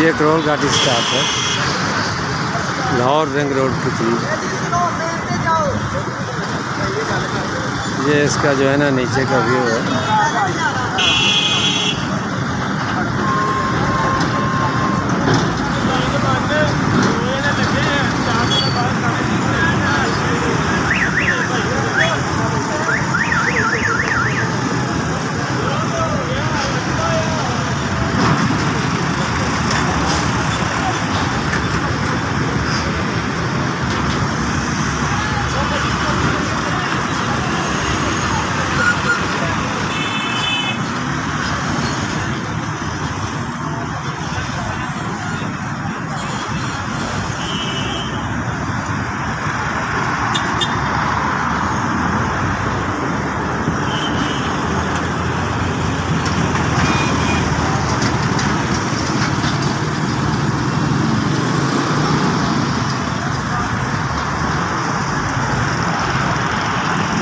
ये करोल घाटी स्टाफ है, लाहौर रिंग रोड की चीज़। ये इसका जो है ना नीचे का व्यू है।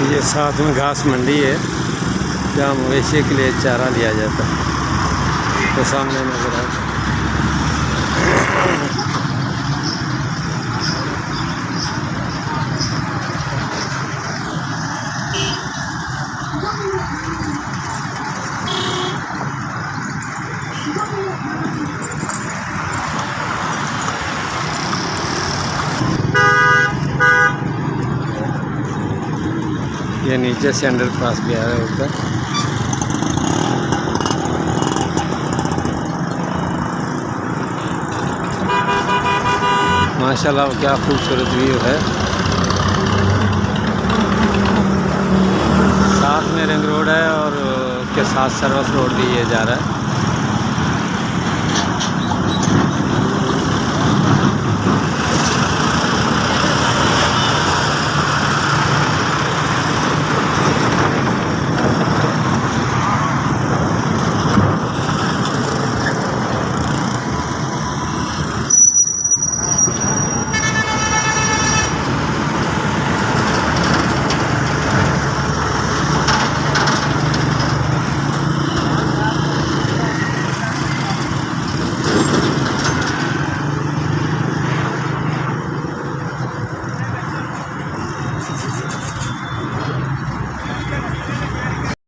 ये साथ में घास मंडी है जहाँ मवेशी के लिए चारा लिया जाता है, तो सामने नजर आ। ये नीचे से अंडर पास भी आ रहा है ऊपर। माशाल्लाह क्या खूबसूरत व्यू है। साथ में रिंग रोड है और उसके साथ सर्विस रोड भी ये जा रहा है।